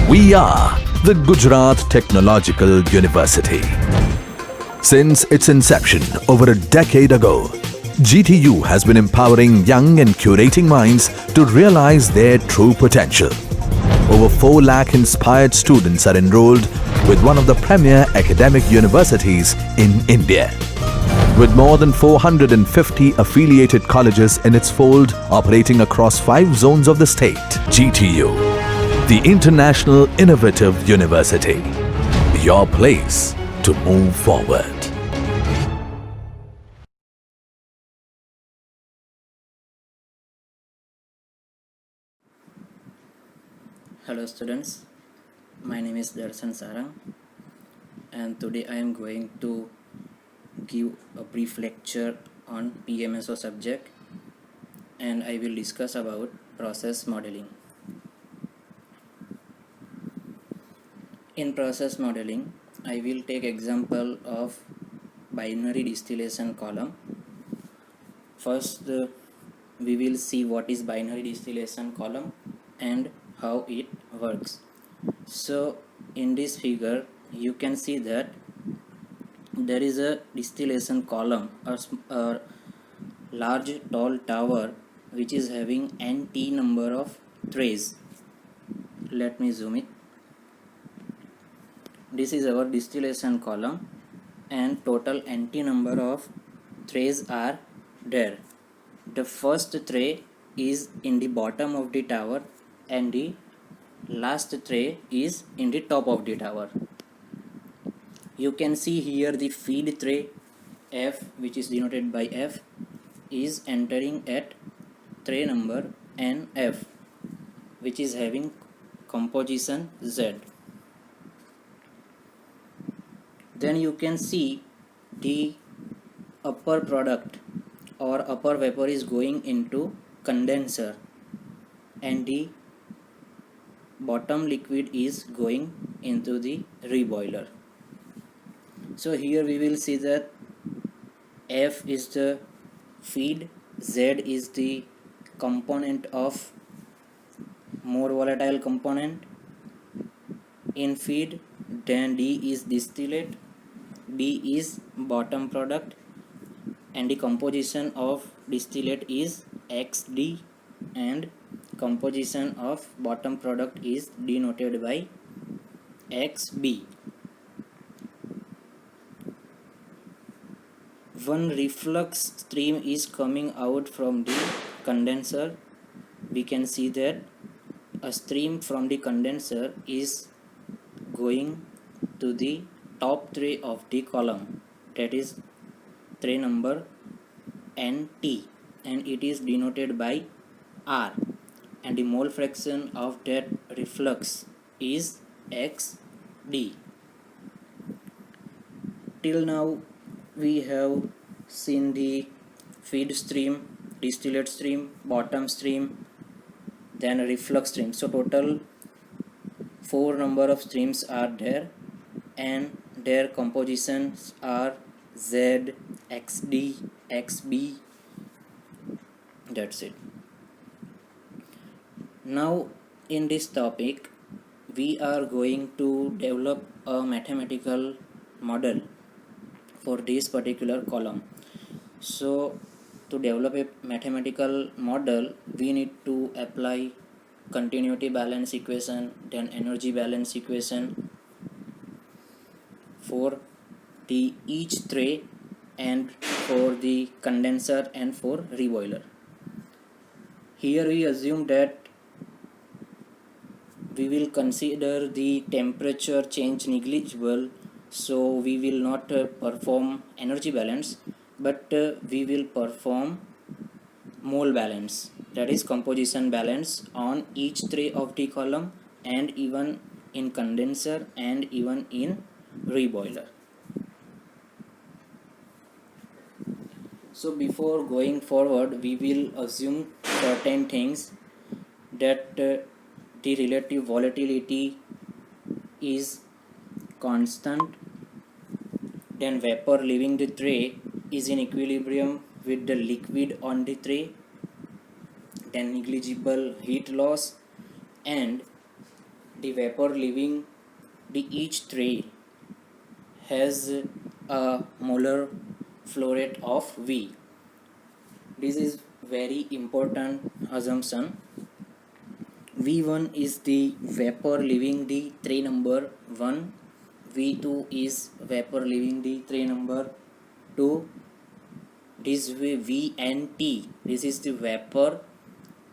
We are the Gujarat Technological University. Since its inception over a decade ago, GTU has been empowering young and curating minds to realize their true potential. Over 4 lakh inspired students are enrolled with one of the premier academic universities in India. With more than 450 affiliated colleges in its fold operating across 5 zones of the state, GTU, the International Innovative University, your place to move forward. Hello students, my name is Darshan Sarang and today I am going to give a brief lecture on PMSO subject and I will discuss about process modeling. In process modeling, I will take example of binary distillation column. First, we will see what is binary distillation column and how it works. So in this figure you can see that there is a distillation column or a large tall tower which is having n-t number of trays. Let me zoom it. This is our distillation column and total n-t number of trays are there. The first tray is in the bottom of the tower and the last tray is in the top of the tower. You can see here the feed tray F, which is denoted by F, is entering at tray number NF, which is having composition Z. Then you can see the upper product or upper vapor is going into condenser and the bottom liquid is going into the reboiler. So here we will see that F is the feed, Z is the component of more volatile component in feed, then D is distillate, B is bottom product and the composition of distillate is XD and composition of bottom product is denoted by XB. One reflux stream is coming out from the condenser. We can see that a stream from the condenser is going to the top tray of the column, that is tray number NT, and it is denoted by R, and the mole fraction of that reflux is XD. Till now we have seen the feed stream, distillate stream, bottom stream, then a reflux stream. So total 4 number of streams are there and their compositions are Z, XD, XB. That's it. Now in this topic we are going to develop a mathematical model for this particular column. So to develop a mathematical model we need to apply continuity balance equation, then energy balance equation for the each tray and for the condenser and for reboiler. Here we assume that we will consider the temperature change negligible, so we will not perform energy balance, but we will perform mole balance, that is composition balance on each tray of the column and even in condenser and even in reboiler. So before going forward we will assume certain things, that the relative volatility is constant, then vapor leaving the tray is in equilibrium with the liquid on the tray, then negligible heat loss, and the vapor leaving the each tray has a molar flow rate of V. This is very important assumption. V1 is the vapor leaving the tray number 1, V2 is vapor leaving the tray number 2. This way V and T, this is the vapor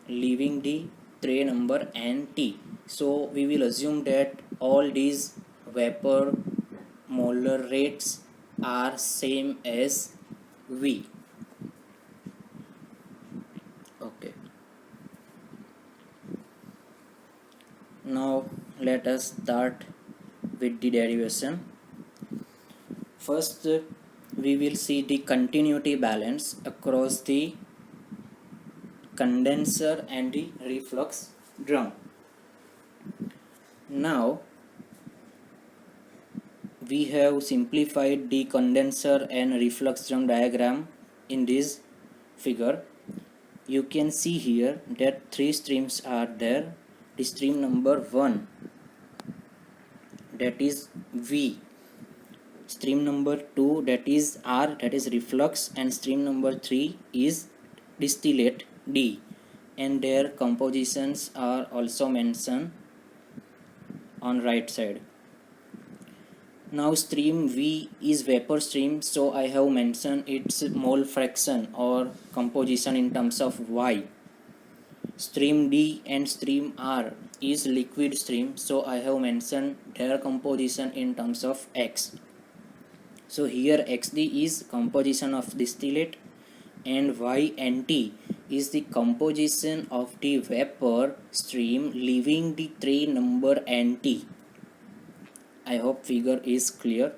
leaving the tray number NT. So we will assume that all these vapor molar rates are same as V. Okay. Now let us start with the derivation. First, we will see the continuity balance across the condenser and the reflux drum. Now we have simplified the condenser and reflux drum diagram in this figure. You can see here that 3 streams are there. The stream number 1, that is V, stream number 2, that is R, that is reflux, and stream number 3 is distillate, D, and their compositions are also mentioned on right side. Now stream V is vapor stream, so I have mentioned its mole fraction or composition in terms of Y. Stream D and stream R is liquid stream, so I have mentioned their composition in terms of X. So here XD is composition of distillate and YNT is the composition of the vapor stream leaving the tray number NT. I hope figure is clear.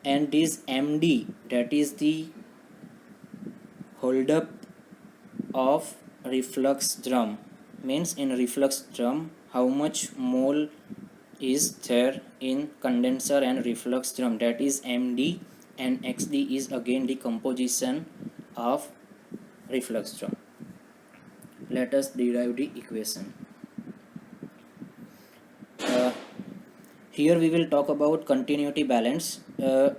And this MD, that is the hold up of reflux drum, means in reflux drum how much mole is there in condenser and reflux drum, that is MD, and XD is again the composition of reflux drum. Let us derive the equation. Here we will talk about continuity balance, and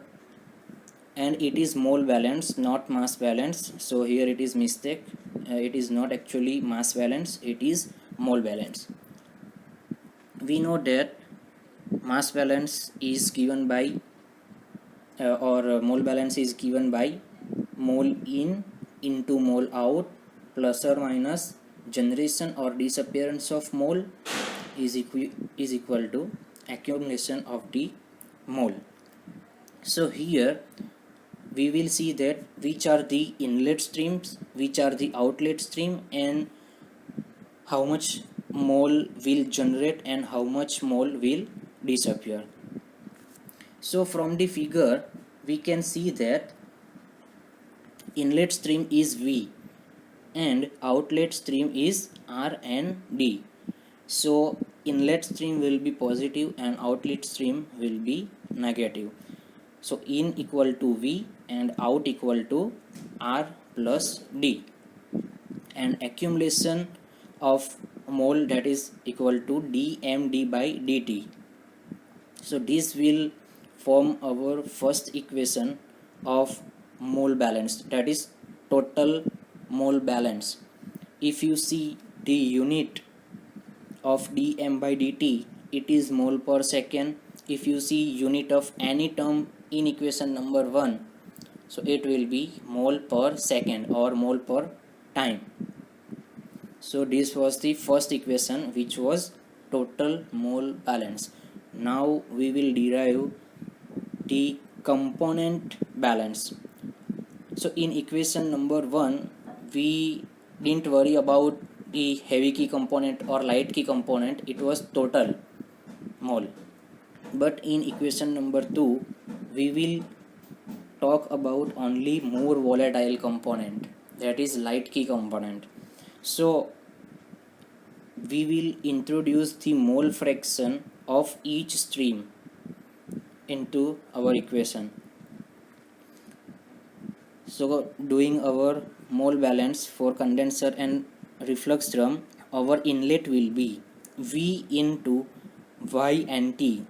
it is mole balance, not mass balance. So here it is mistake. It is not actually mass balance, it is mole balance. We know that mass balance is given by mole balance is given by mole in into mole out plus or minus generation or disappearance of mole is equal to accumulation of the mole. So here we will see that which are the inlet streams, which are the outlet stream, and how much mole will generate and how much mole will disappear. So from the figure we can see that inlet stream is V and outlet stream is R and D. So inlet stream will be positive and outlet stream will be negative. So in equal to V and out equal to R plus D, and accumulation of mole, that is equal to dmd by dt. So this will form our first equation of mole balance, that is total mole balance. If you see the unit of dm by dt, it is mole per second. If you see unit of any term in equation number 1, so it will be mole per second or mole per time. So this was the first equation, which was total mole balance. Now we will derive the component balance. So in equation number 1, we didn't worry about the heavy key component or light key component, it was total mole. But in equation number 2, we will talk about only more volatile component, that is light key component. So we will introduce the mole fraction of each stream into our equation. So doing our mole balance for condenser and reflux drum, our inlet will be V into Y and T.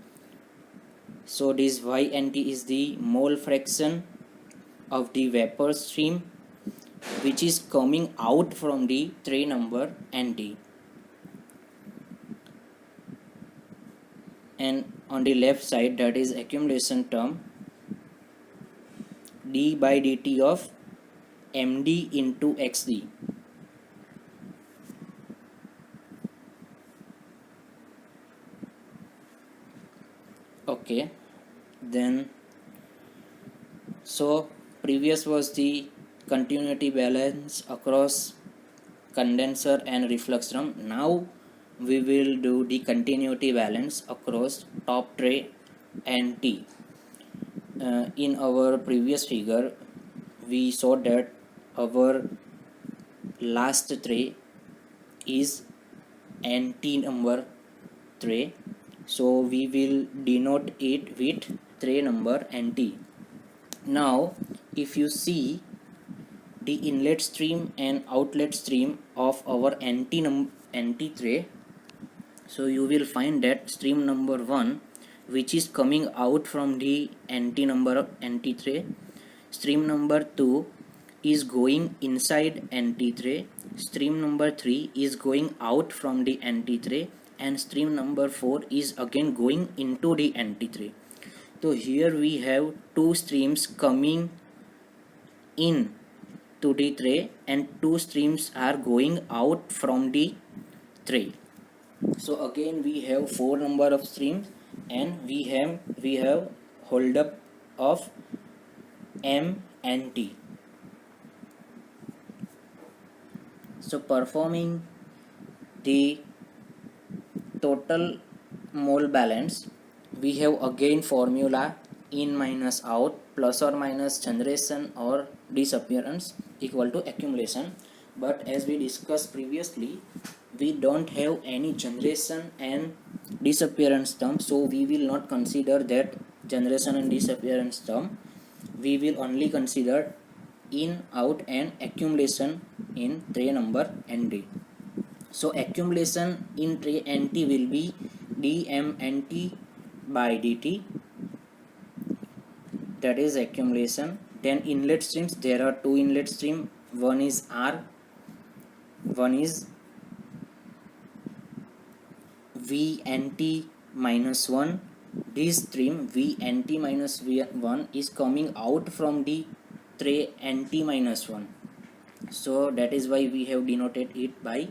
So this Y and T is the mole fraction of the vapor stream which is coming out from the tray number NT. And on the left side, that is accumulation term, d by dt of md into xd. Okay, then so previous was the continuity balance across condenser and reflux drum. Now we will do the continuity balance across top tray and T. In our previous figure we saw that our last tray is NT number tray, so we will denote it with tray number NT. Now if you see the inlet stream and outlet stream of our NT tray, so you will find that stream number 1 which is coming out from the NT number NT tray, stream number 2 is going inside NT tray, stream number 3 is going out from the NT tray, and stream number 4 is again going into the NT tray. So here we have two streams coming in to the tray and two streams are going out from the tray. So again we have 4 number of streams and we have hold up of M and T. So performing the total mole balance, we have again formula in minus out plus or minus generation or disappearance equal to accumulation. But as we discussed previously, we don't have any generation and disappearance term, so we will not consider that generation and disappearance term. We will only consider in, out and accumulation in tray number ND. So accumulation in tray NT will be dmNT by dt, that is accumulation. Then inlet streams, there are two inlet stream, one is R, one is VNT minus 1. This stream VNT minus 1 is coming out from the tray NT minus 1. So that is why we have denoted it by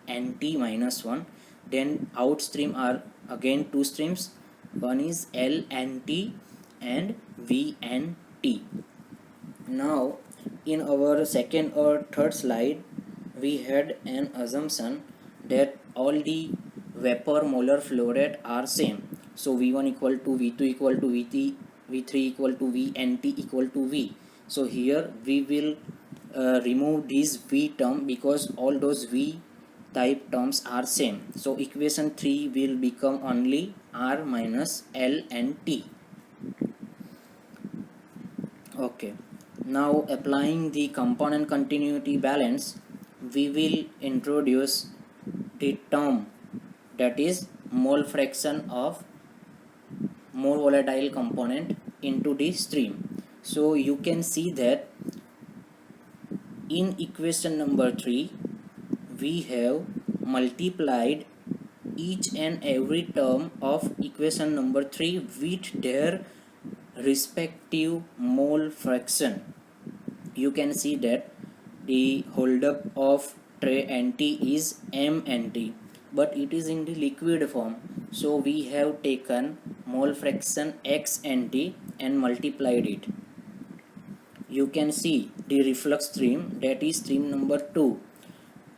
NT minus 1. Then out stream are again two streams, one is LNT and VNT. Now in our second or third slide we had an assumption that all the vapor molar flow rate are same. So V1 equal to V2 equal to V3, V3 equal to VNT equal to V. So here we will remove this V term because all those V type terms are same. So equation 3 will become only R minus L and T. Okay. Now applying the component continuity balance, we will introduce the term that is mole fraction of more volatile component into the stream. So you can see that in equation number 3 we have multiplied each and every term of equation number 3 with their respective mole fraction. You can see that the holdup of tray NT is mNT, but it is in the liquid form, so we have taken mole fraction xNT and multiplied it. You can see the reflux stream, that is stream number 2,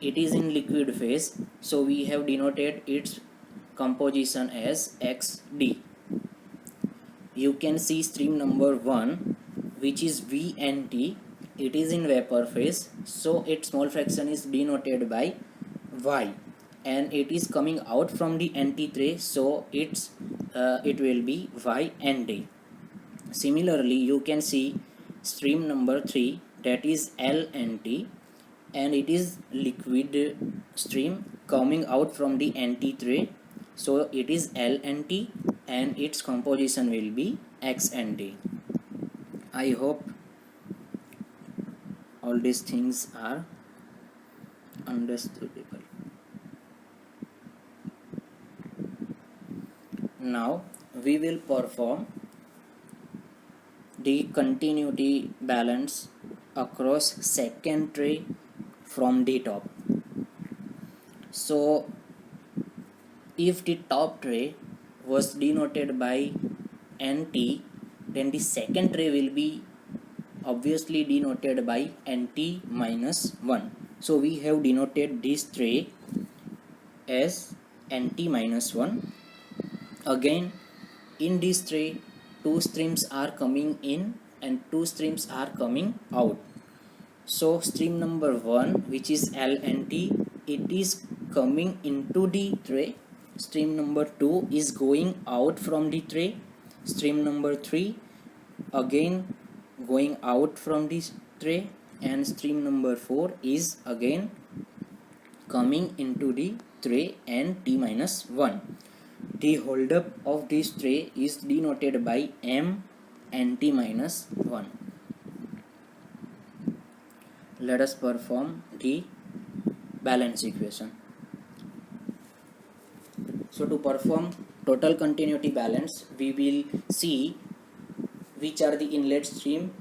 it is in liquid phase, so we have denoted its composition as XD. You can see stream number 1 which is VNT, it is in vapor phase, so its mole fraction is denoted by Y and it is coming out from the NT tray, so it will be YND. Similarly you can see stream number 3, that is LNT, and it is liquid stream coming out from the NT tray, So it is L and T, and its composition will be X and T. I hope all these things are understandable. Now we will perform the continuity balance across second tray from the top. So if the top tray was denoted by NT, then the second tray will be obviously denoted by NT minus 1. So we have denoted this tray as NT minus 1. Again, in this tray, two streams are coming in and two streams are coming out. So stream number 1, which is L and T, it is coming into the tray. Stream number 2 is going out from the tray. Stream number 3 again going out from this tray, and stream number 4 is again coming into the tray and T minus 1. The holdup of this tray is denoted by M and T minus 1. Let us perform the balance equation. So to perform total continuity balance, we will see which are the inlet stream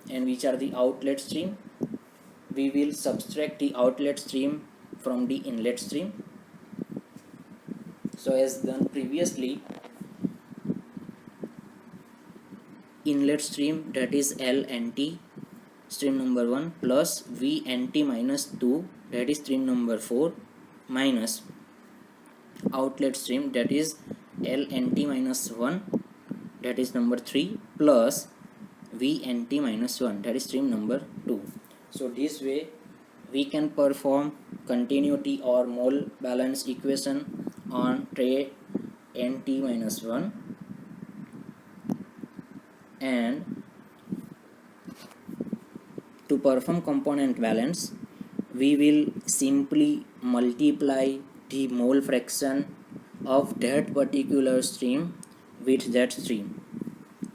and which are the outlet stream. We will subtract the outlet stream from the inlet stream. So as done previously, inlet stream, that is L and T, stream number 1, plus V and T minus 2, that is stream number 4, minus outlet stream, that is L and T minus 1, that is number 3, plus V and T minus 1, that is stream number 2. So this way we can perform continuity or mole balance equation on tray NT minus 1, and to perform component balance, we will simply multiply the mole fraction of that particular stream with that stream.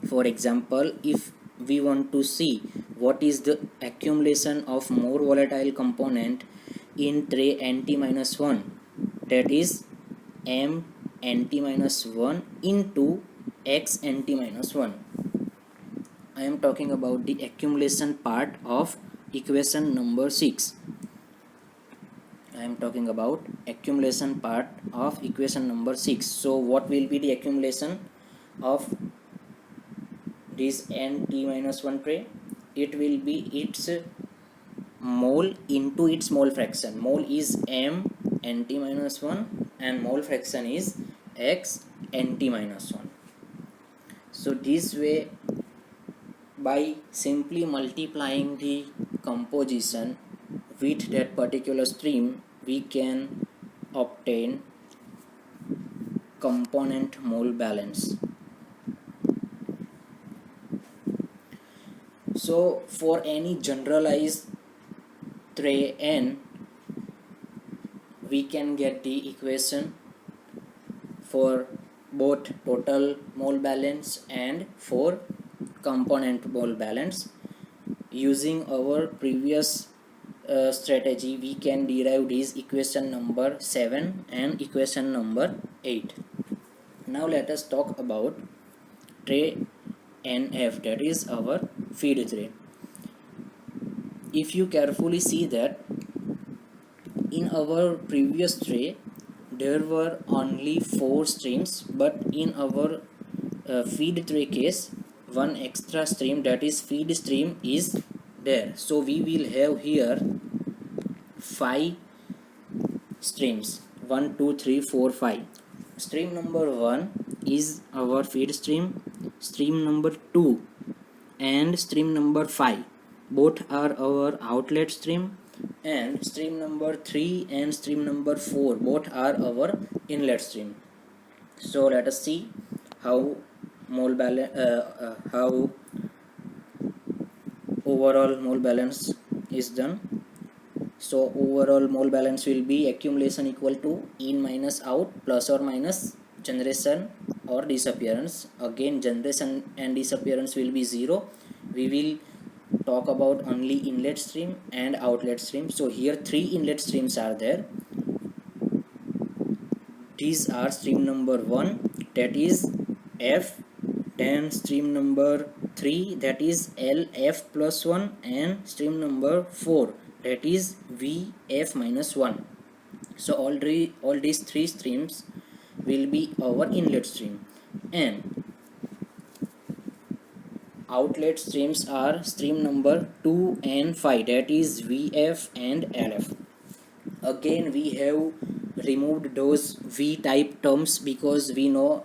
For example, if we want to see what is the accumulation of more volatile component in tray NT minus 1, that is M NT minus 1 into X NT minus 1. I am talking about the accumulation part of equation number 6. I am talking about accumulation part of equation number 6. So what will be the accumulation of this NT minus 1 tray? It will be its mole into its mole fraction. Mole is M NT minus 1 and mole fraction is X NT minus 1. So this way, by simply multiplying the composition with that particular stream, we can obtain component mole balance. So for any generalized tray N, we can get the equation for both total mole balance and for component mole balance. Using our previous strategy, we can derive this equation number 7 and equation number 8. Now let us talk about tray NF, that is our feed tray. If you carefully see that in our previous tray there were only 4 streams, but in our feed tray case, one extra stream, that is feed stream, is there. So we will have here 5 streams, 1 2 3 4 5. Stream number 1 is our feed stream, stream number 2 and stream number 5 both are our outlet stream, and stream number 3 and stream number 4 both are our inlet stream. So let us see how mole balance, how overall mole balance is done. So overall mole balance will be accumulation equal to in minus out plus or minus generation or disappearance. Again generation and disappearance will be 0. We will talk about only inlet stream and outlet stream. So here 3 inlet streams are there. These are stream number 1, that is F, then stream number 3, that is LF plus 1, and stream number 4, that is VF minus 1. So all these 3 streams will be our inlet stream, and outlet streams are stream number 2 and 5, that is VF and LF. Again we have removed those V type terms because we know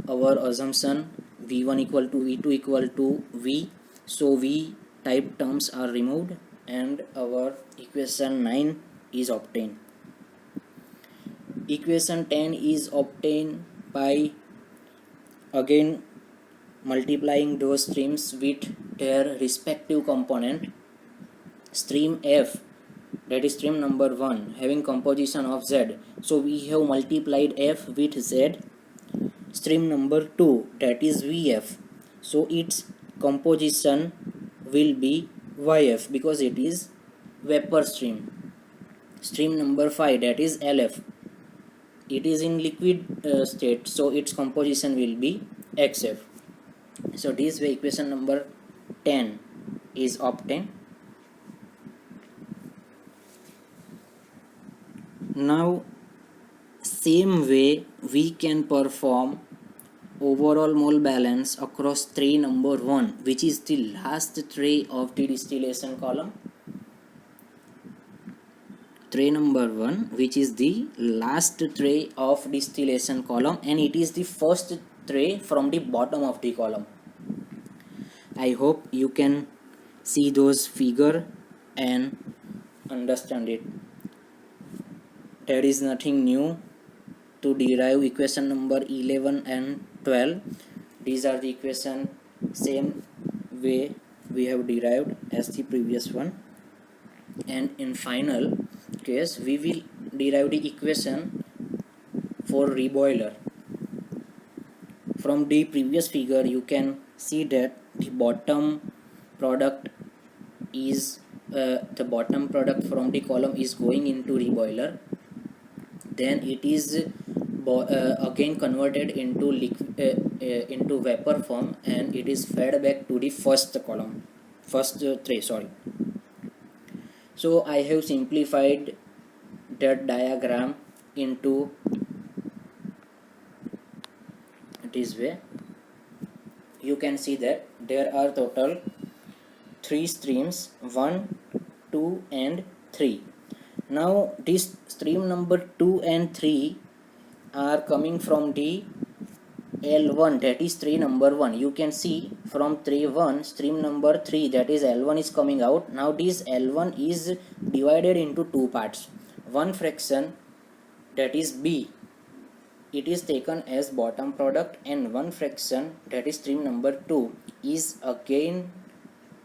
our assumption V1 equal to V2 equal to V. So V type terms are removed and our equation 9 is obtained. Equation 10 is obtained by again multiplying those streams with their respective component. Stream F, that is stream number 1, having composition of Z. So we have multiplied F with Z. Stream number 2, that is VF. So its composition will be YF because it is vapor stream. Stream number 5, that is LF. It is in liquid state, so its composition will be XF. So this way equation number 10 is obtained. Now same way we can perform overall mole balance across tray number 1, which is the last tray of the distillation column. Tray number 1, which is the last tray of distillation column, and it is the first tray from the bottom of the column. I hope you can see those figure and understand it. There is nothing new to derive equation number 11 and 12. These are the equation same way we have derived as the previous one, and in final case we will derive the equation for reboiler. From the previous figure you can see that the bottom product is the bottom product from the column is going into reboiler, then it is again converted into into vapor form, and it is fed back to the first tray. So I have simplified that diagram into this way. You can see that there are total 3 streams, 1, 2 and 3. Now this stream number 2 and 3 are coming from the L1, that is tray number 1. You can see from tray 1 stream number 3, that is L1, is coming out. Now this L1 is divided into 2 parts. One fraction, that is B, it is taken as bottom product, and one fraction, that is stream number 2, is again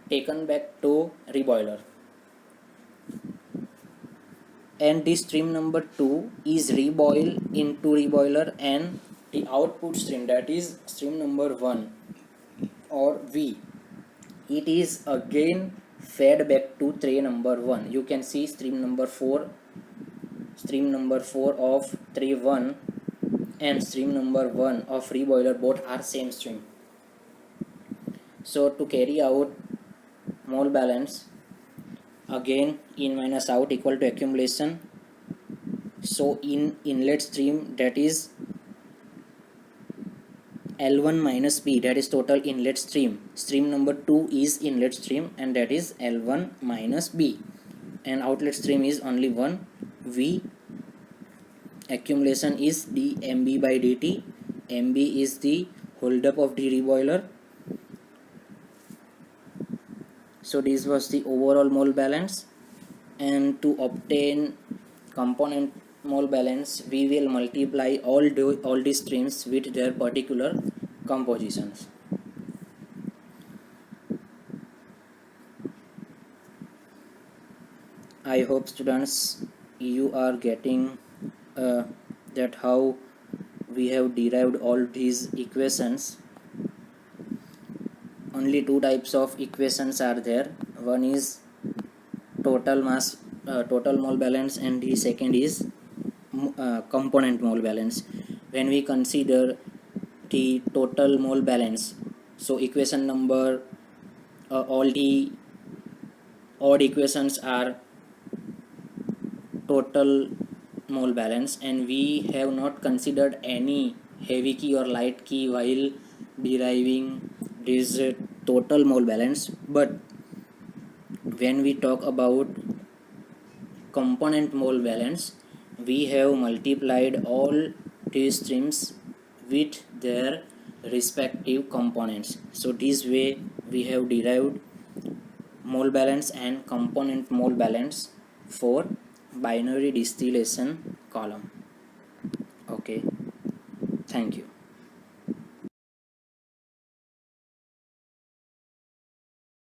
taken back to reboiler. And this stream number 2 is reboiled into reboiler, and the output stream, that is stream number 1 or V, it is again fed back to tray number 1. You can see stream number 4 of tray 1 and stream number 1 of reboiler, both are same stream. So to carry out mole balance, again in minus out equal to accumulation. So in inlet stream, that is L1 minus B, that is total inlet stream. Stream number 2 is inlet stream, and that is L1 minus B, and outlet stream is only one, V. Accumulation is dmB by dt. mB is the holdup of the reboiler. So this was the overall mole balance, and to obtain component mole balance we will multiply all these streams with their particular compositions. I hope students you are getting that how we have derived all these equations. Only two types of equations are there. One is total mass, total mole balance, and the second is component mole balance. When we consider the total mole balance, so equation number, all the odd equations are total mole balance, and we have not considered any heavy key or light key while deriving this total mole balance. But when we talk about component mole balance, we have multiplied all these streams with their respective components. So this way we have derived mole balance and component mole balance for binary distillation column. Okay, thank you.